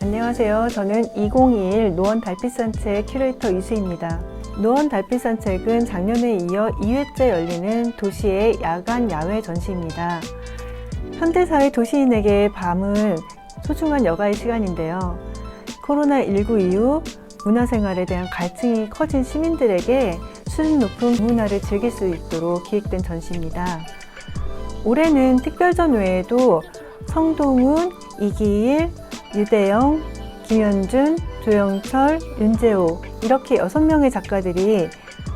안녕하세요. 저는 2021 노원 달빛산책 큐레이터 이수입니다. 노원 달빛산책은 작년에 이어 2회째 열리는 도시의 야간 야외 전시입니다. 현대사회 도시인에게 밤은 소중한 여가의 시간인데요. 코로나19 이후 문화생활에 대한 갈증이 커진 시민들에게 수준 높은 문화를 즐길 수 있도록 기획된 전시입니다. 올해는 특별전 외에도 성동훈, 이기일, 유대영, 김현준, 조영철, 윤재호 이렇게 6명의 작가들이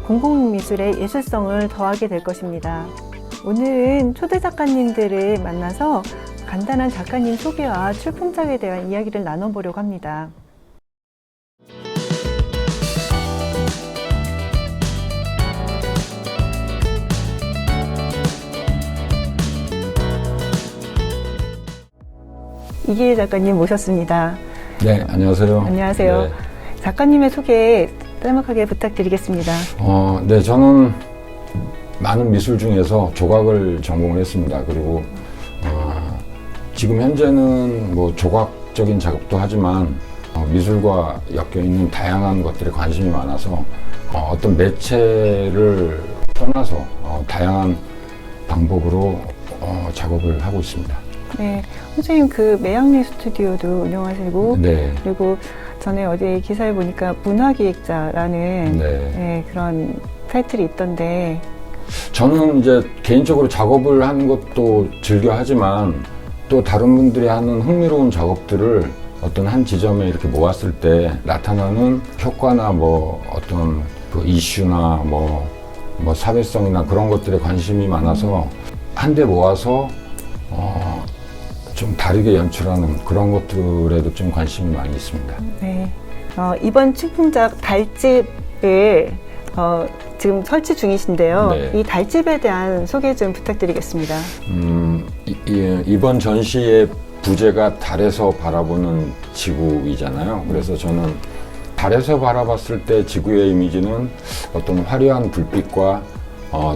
공공미술의 예술성을 더하게 될 것입니다. 오늘은 초대 작가님들을 만나서 간단한 작가님 소개와 출품작에 대한 이야기를 나눠보려고 합니다. 이기일 작가님 모셨습니다. 네, 안녕하세요. 안녕하세요. 네. 작가님의 소개 짤막하게 부탁드리겠습니다. 네, 저는 많은 미술 중에서 조각을 전공을 했습니다. 그리고 지금 현재는 뭐 조각적인 작업도 하지만 미술과 엮여 있는 다양한 것들에 관심이 많아서 어떤 매체를 떠나서 다양한 방법으로 작업을 하고 있습니다. 네, 선생님 그 매양리 스튜디오도 운영하시고, 네. 그리고 전에 어디 기사에 보니까 문화기획자라는 네. 그런 타이틀이 있던데. 저는 이제 개인적으로 작업을 하는 것도 즐겨 하지만 또 다른 분들이 하는 흥미로운 작업들을 어떤 한 지점에 이렇게 모았을 때 나타나는 효과나 뭐 어떤 그 이슈나 뭐 사회성이나 그런 것들에 관심이 많아서 한데 모아서 좀 다르게 연출하는 그런 것들에도 좀 관심이 많이 있습니다. 네. 이번 출품작 달집을 지금 설치 중이신데요. 네. 이 달집에 대한 소개 좀 부탁드리겠습니다. 이번 전시의 부제가 달에서 바라보는 지구이잖아요. 그래서 저는 달에서 바라봤을 때 지구의 이미지는 어떤 화려한 불빛과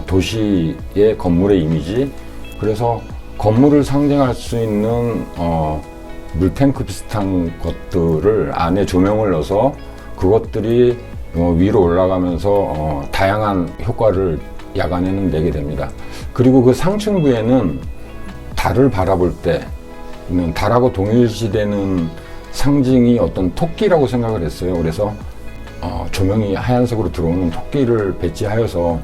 도시의 건물의 이미지, 그래서 건물을 상징할 수 있는 물탱크 비슷한 것들을 안에 조명을 넣어서 그것들이 위로 올라가면서 다양한 효과를 야간에는 내게 됩니다. 그리고 그 상층부에는 달을 바라볼 때는 달하고 동일시되는 상징이 어떤 토끼라고 생각을 했어요. 그래서 조명이 하얀색으로 들어오는 토끼를 배치하여서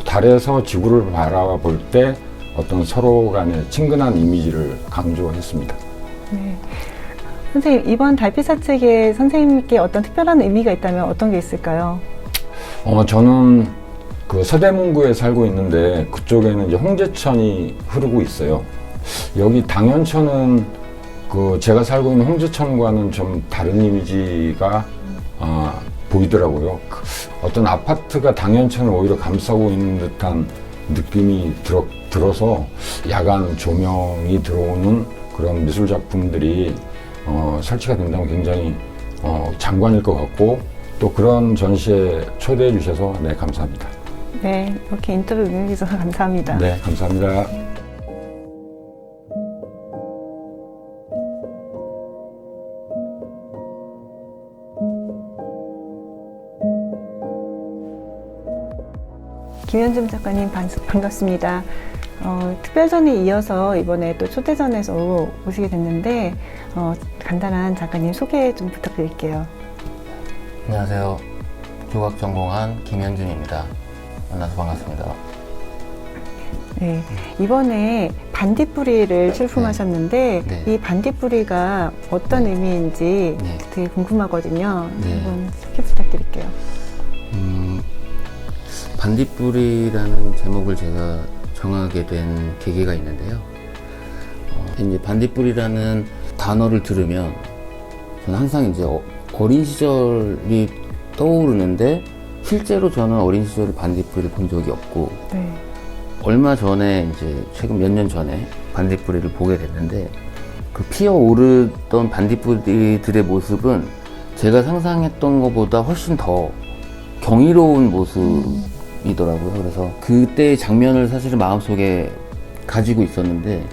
달에서 지구를 바라볼 때 어떤 서로 간의 친근한 이미지를 강조했습니다. 네. 선생님, 이번 달빛산책에 선생님께 어떤 특별한 의미가 있다면 어떤 게 있을까요? 저는 그 서대문구에 살고 있는데 그쪽에는 이제 홍제천이 흐르고 있어요. 여기 당연천은 그 제가 살고 있는 홍제천과는 좀 다른 이미지가 보이더라고요. 어떤 아파트가 당연천을 오히려 감싸고 있는 듯한 느낌이 들어서 야간 조명이 들어오는 그런 미술 작품들이 설치가 된다면 굉장히 장관일 것 같고 또 그런 전시에 초대해 주셔서 네, 감사합니다. 네, 이렇게 인터뷰 응해주셔서 감사합니다. 네, 감사합니다. 김현준 작가님 반갑습니다. 특별전에 이어서 이번에 또 초대전에서 오시게 됐는데 간단한 작가님 소개 좀 부탁드릴게요. 안녕하세요. 조각 전공한 김현준입니다. 만나서 반갑습니다. 네, 이번에 반딧불이를 출품하셨는데 네. 이 반딧불이가 어떤 의미인지 네. 되게 궁금하거든요. 네. 한번 소개 부탁드릴게요. 반딧불이라는 제목을 제가 정하게 된 계기가 있는데요. 이제 반딧불이라는 단어를 들으면 저는 항상 이제 어린 시절이 떠오르는데 실제로 저는 어린 시절에 반딧불이를 본 적이 없고 네. 얼마 전에 이제 최근 몇 년 전에 반딧불이를 보게 됐는데 그 피어오르던 반딧불이들의 모습은 제가 상상했던 것보다 훨씬 더 경이로운 모습이더라고요. 그래서 그때의 장면을 사실은 마음속에 가지고 있었는데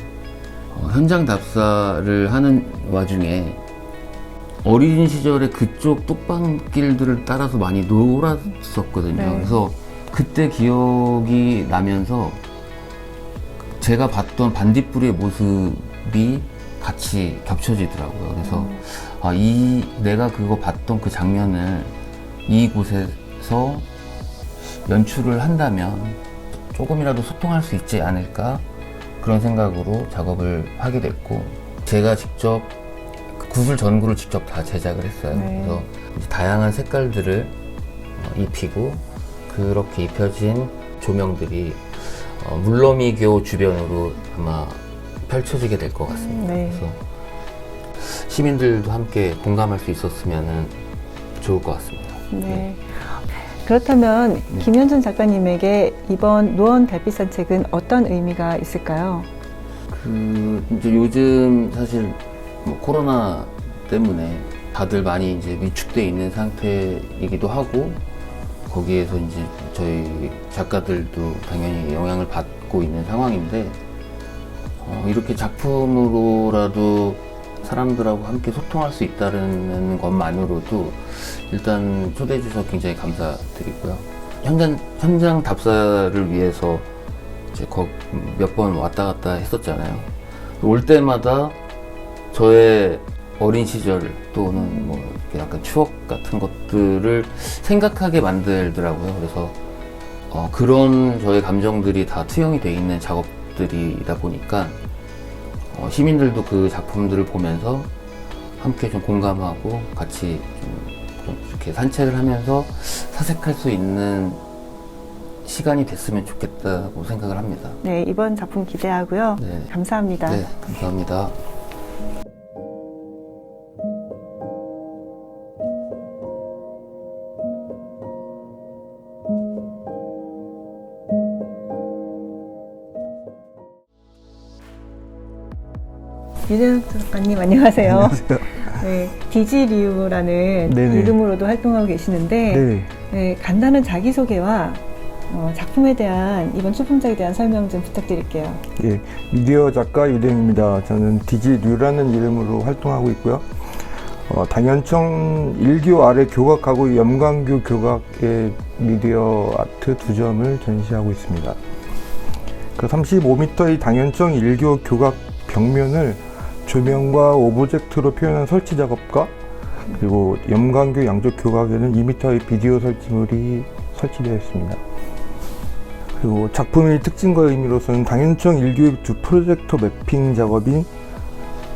현장 답사를 하는 와중에 어린 시절에 그쪽 뚝방길들을 따라서 많이 놀았었거든요. 네. 그래서 그때 기억이 나면서 제가 봤던 반딧불이의 모습이 같이 겹쳐지더라고요. 그래서 내가 그거 봤던 그 장면을 이곳에서 연출을 한다면 조금이라도 소통할 수 있지 않을까, 그런 생각으로 작업을 하게 됐고, 제가 직접 그 구슬 전구를 직접 다 제작을 했어요. 네. 그래서 이제 다양한 색깔들을 입히고, 그렇게 입혀진 조명들이 물러미교 주변으로 아마 펼쳐지게 될 것 같습니다. 네. 그래서 시민들도 함께 공감할 수 있었으면 좋을 것 같습니다. 네. 그렇다면 김현준 작가님에게 이번 노원 달빛 산책은 어떤 의미가 있을까요? 이제 요즘 사실 뭐 코로나 때문에 다들 많이 이제 위축돼 있는 상태이기도 하고, 거기에서 이제 저희 작가들도 당연히 영향을 받고 있는 상황인데, 이렇게 작품으로라도 사람들하고 함께 소통할 수 있다는 것만으로도 일단 초대해 주셔서 굉장히 감사드리고요. 현장 답사를 위해서 이제 몇 번 왔다 갔다 했었잖아요. 올 때마다 저의 어린 시절 또는 뭐 이렇게 약간 추억 같은 것들을 생각하게 만들더라고요. 그래서 그런 저의 감정들이 다 투영이 돼 있는 작업들이다 보니까 시민들도 그 작품들을 보면서 함께 좀 공감하고 같이 좀 이렇게 산책을 하면서 사색할 수 있는 시간이 됐으면 좋겠다고 생각을 합니다. 네, 이번 작품 기대하고요. 네. 감사합니다. 네, 감사합니다. 유재석 작가님 안녕하세요. 안녕하세요. 네, 디지리우라는 네네. 이름으로도 활동하고 계시는데 네. 네, 간단한 자기소개와 작품에 대한 이번 출품작에 대한 설명 좀 부탁드릴게요. 예, 미디어 작가 유대입니다. 저는 디지류라는 이름으로 활동하고 있고요. 당연청 1교 아래 교각하고 염광교 교각의 미디어 아트 2점을 전시하고 있습니다. 그 35m의 당연청 1교 교각 벽면을 조명과 오브젝트로 표현한 설치 작업과, 그리고 염광교 양쪽 교각에는 2m의 비디오 설치물이 설치되어 있습니다. 그리고 작품의 특징과 의미로서는 당연청 1교의 두 프로젝터 매핑 작업인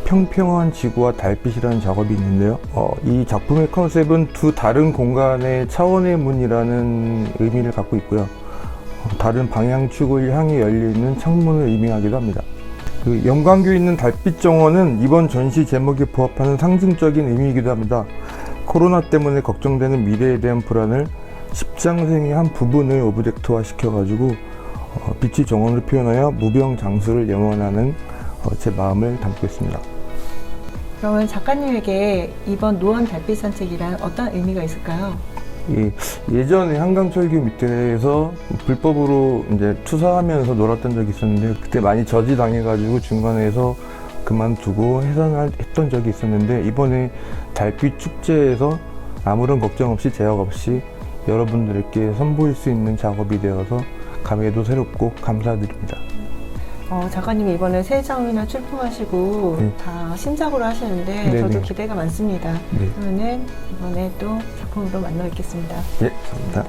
평평한 지구와 달빛이라는 작업이 있는데요. 이 작품의 컨셉은 두 다른 공간의 차원의 문이라는 의미를 갖고 있고요. 다른 방향축을 향해 열려있는 창문을 의미하기도 합니다. 그 염광교에 있는 달빛 정원은 이번 전시 제목에 부합하는 상징적인 의미이기도 합니다. 코로나 때문에 걱정되는 미래에 대한 불안을 십장생의 한 부분을 오브젝트화 시켜가지고 빛의 정원을 표현하여 무병장수를 염원하는 제 마음을 담고 있습니다. 그러면 작가님에게 이번 노원 달빛 산책이란 어떤 의미가 있을까요? 예전에 한강철교 밑에서 불법으로 이제 투사하면서 놀았던 적이 있었는데, 그때 많이 저지당해가지고 중간에서 그만두고 해산했던 적이 있었는데, 이번에 달빛 축제에서 아무런 걱정 없이 제약 없이 여러분들께 선보일 수 있는 작업이 되어서 감회도 새롭고 감사드립니다. 작가님이 이번에 세 장이나 출품하시고 네. 다 신작으로 하시는데 네네. 저도 기대가 많습니다. 네. 그러면 이번에 또 작품으로 만나 뵙겠습니다. 예, 감사합니다.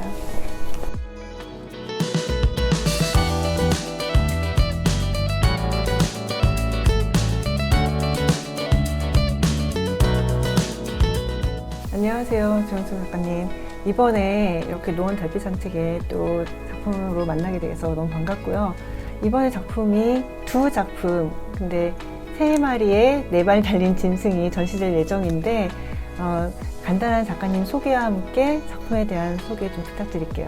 안녕하세요, 조영수 작가님. 이번에 이렇게 노원 달빛 산책에 또 작품으로 만나게 돼서 너무 반갑고요. 이번에 작품이 두 작품, 근데 3마리의 4발 달린 짐승이 전시될 예정인데, 간단한 작가님 소개와 함께 작품에 대한 소개 좀 부탁드릴게요.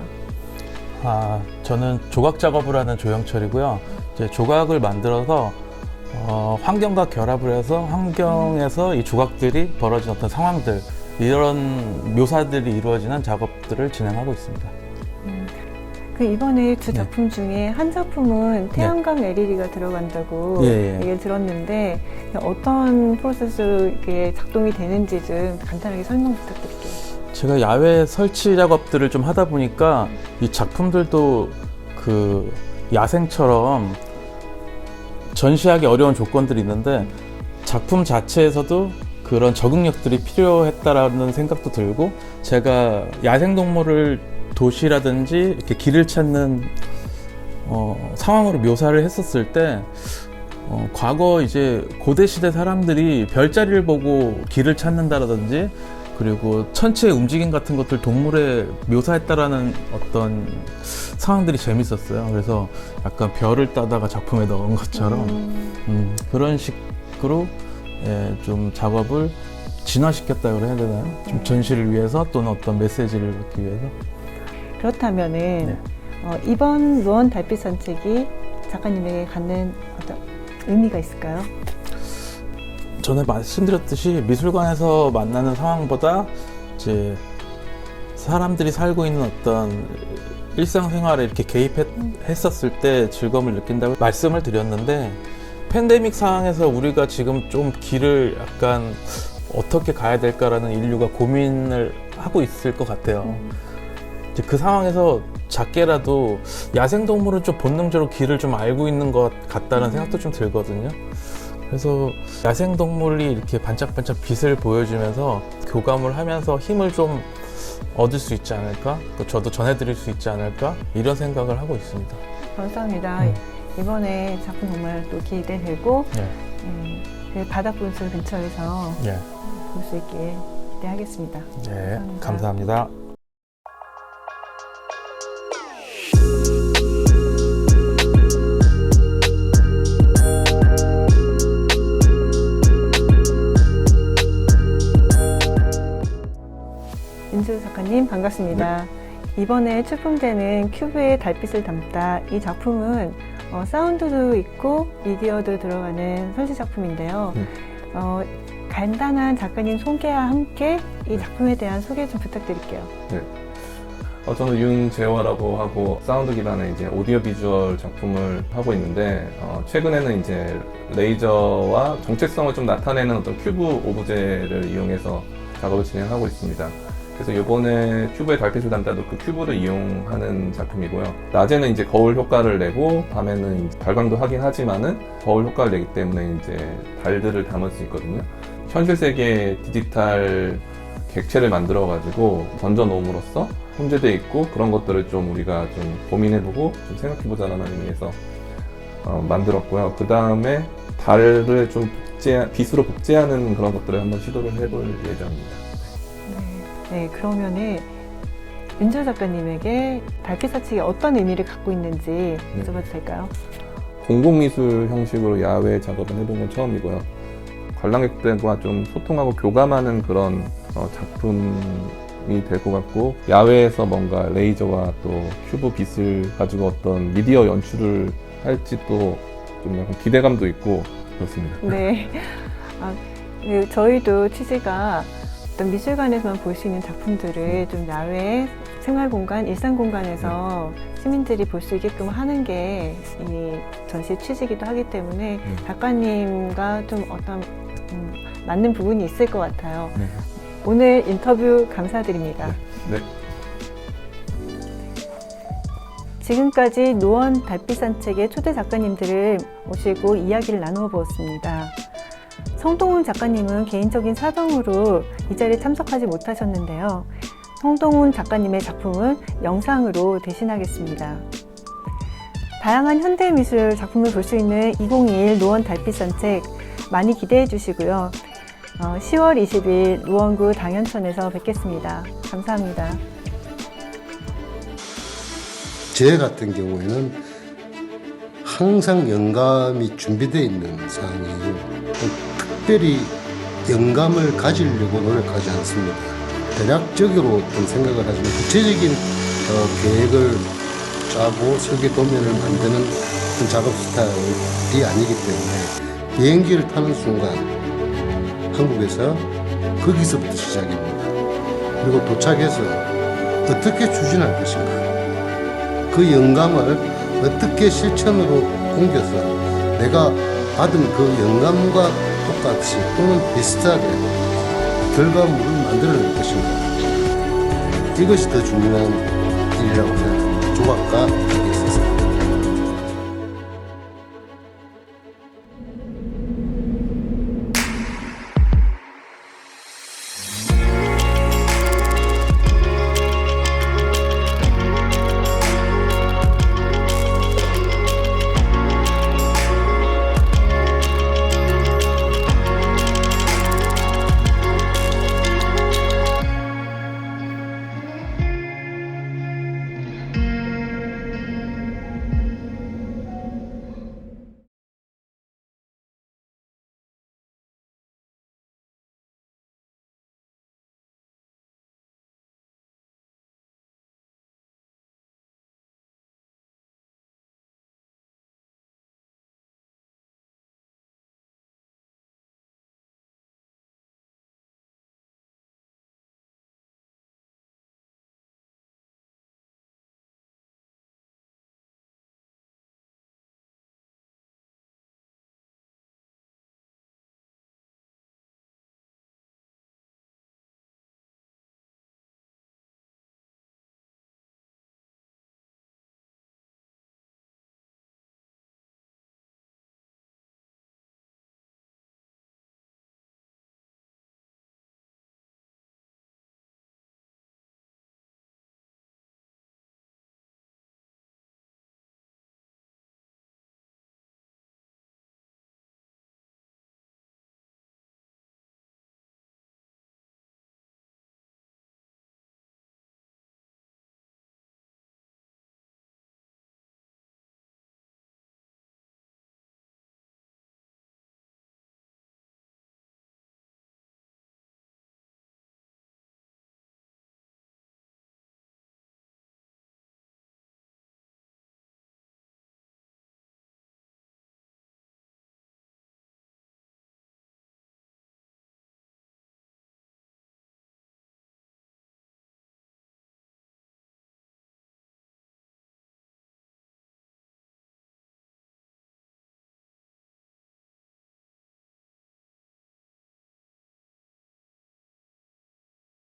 저는 조각 작업을 하는 조영철이고요. 이제 조각을 만들어서 환경과 결합을 해서 환경에서 이 조각들이 벌어진 어떤 상황들, 이런 묘사들이 이루어지는 작업들을 진행하고 있습니다. 그 이번에 두 작품 중에 한 작품은 태양광 LED가 들어간다고 예, 예. 얘기를 들었는데 어떤 프로세스로 이게 작동이 되는지 좀 간단하게 설명 부탁드릴게요. 제가 야외 설치 작업들을 좀 하다 보니까 이 작품들도 그 야생처럼 전시하기 어려운 조건들이 있는데 작품 자체에서도 그런 적응력들이 필요했다라는 생각도 들고, 제가 야생동물을 도시라든지 이렇게 길을 찾는 상황으로 묘사를 했었을 때 과거 이제 고대 시대 사람들이 별자리를 보고 길을 찾는다라든지 그리고 천체의 움직임 같은 것들 동물에 묘사했다라는 어떤 상황들이 재밌었어요. 그래서 약간 별을 따다가 작품에 넣은 것처럼 그런 식으로 좀 작업을 진화시켰다고 해야 되나요? 좀 전시를 위해서 또는 어떤 메시지를 받기 위해서. 그렇다면은 이번 루원 달빛 산책이 작가님에게 갖는 어떤 의미가 있을까요? 전에 말씀드렸듯이 미술관에서 만나는 상황보다 이제 사람들이 살고 있는 어떤 일상생활에 이렇게 개입했었을 때 즐거움을 느낀다고 말씀을 드렸는데, 팬데믹 상황에서 우리가 지금 좀 길을 약간 어떻게 가야 될까라는 인류가 고민을 하고 있을 것 같아요. 이제 그 상황에서 작게라도 야생동물은 좀 본능적으로 길을 좀 알고 있는 것 같다는 생각도 좀 들거든요. 그래서 야생동물이 이렇게 반짝반짝 빛을 보여주면서 교감을 하면서 힘을 좀 얻을 수 있지 않을까? 또 저도 전해드릴 수 있지 않을까? 이런 생각을 하고 있습니다. 감사합니다. 이번에 작품 정말 또 기대되고 그 바닥분수 근처에서 볼 수 있게 기대하겠습니다. 네, 감사합니다. 윤주 작가님 반갑습니다. 이번에 출품되는 큐브의 달빛을 담다, 이 작품은 사운드도 있고 미디어도 들어가는 설치 작품인데요. 간단한 작가님 소개와 함께 이 작품에 대한 소개 좀 부탁드릴게요. 네. 저는 윤재화라고 하고 사운드 기반의 이제 오디오 비주얼 작품을 하고 있는데, 최근에는 이제 레이저와 정체성을 좀 나타내는 어떤 큐브 오브제를 이용해서 작업을 진행하고 있습니다. 그래서 이번에 큐브의 달빛을 담다도 그 큐브를 이용하는 작품이고요. 낮에는 이제 거울 효과를 내고 밤에는 이제 발광도 하긴 하지만은 거울 효과를 내기 때문에 이제 달들을 담을 수 있거든요. 현실 세계의 디지털 객체를 만들어 가지고 던져 놓음으로써 혼재되어 있고, 그런 것들을 좀 우리가 좀 고민해보고 좀 생각해보자라는 의미에서 만들었고요. 그 다음에 달을 좀 빛으로 복제하는 그런 것들을 한번 시도를 해볼 예정입니다. 네, 그러면은 윤주 작가님에게 달빛 사칙이 어떤 의미를 갖고 있는지 여쭤봐도 될까요? 공공미술 형식으로 야외 작업을 해본 건 처음이고요. 관람객들과 좀 소통하고 교감하는 그런 작품이 될 것 같고, 야외에서 뭔가 레이저와 또 큐브 빛을 가지고 어떤 미디어 연출을 할지 또 좀 약간 기대감도 있고 그렇습니다. 네. 저희도 취지가 어떤 미술관에서만 볼 수 있는 작품들을 좀 야외 생활공간, 일상공간에서 시민들이 볼 수 있게끔 하는 게 이 전시 취지이기도 하기 때문에 작가님과 좀 어떤 맞는 부분이 있을 것 같아요. 네. 오늘 인터뷰 감사드립니다. 네. 지금까지 노원 달빛 산책의 초대 작가님들을 모시고 이야기를 나누어 보았습니다. 성동훈 작가님은 개인적인 사정으로 이 자리에 참석하지 못하셨는데요. 성동훈 작가님의 작품은 영상으로 대신하겠습니다. 다양한 현대미술 작품을 볼 수 있는 2021 노원 달빛 산책 많이 기대해 주시고요. 10월 20일 노원구 당연천에서 뵙겠습니다. 감사합니다. 제 같은 경우에는 항상 영감이 준비되어 있는 상황이에요. 특별히 영감을 가지려고 노력하지 않습니다. 대략적으로 어떤 생각을 하지만 구체적인 계획을 짜고 설계 도면을 만드는 그런 작업 스타일이 아니기 때문에 비행기를 타는 순간 한국에서 거기서부터 시작입니다. 그리고 도착해서 어떻게 추진할 것인가, 그 영감을 어떻게 실천으로 옮겨서 내가 받은 그 영감과 똑같이 또는 비슷하게 결과물을 만들어낼 것인가. 이것이 더 중요한 일이라고 생각합니다. 조각가 되게 있어서.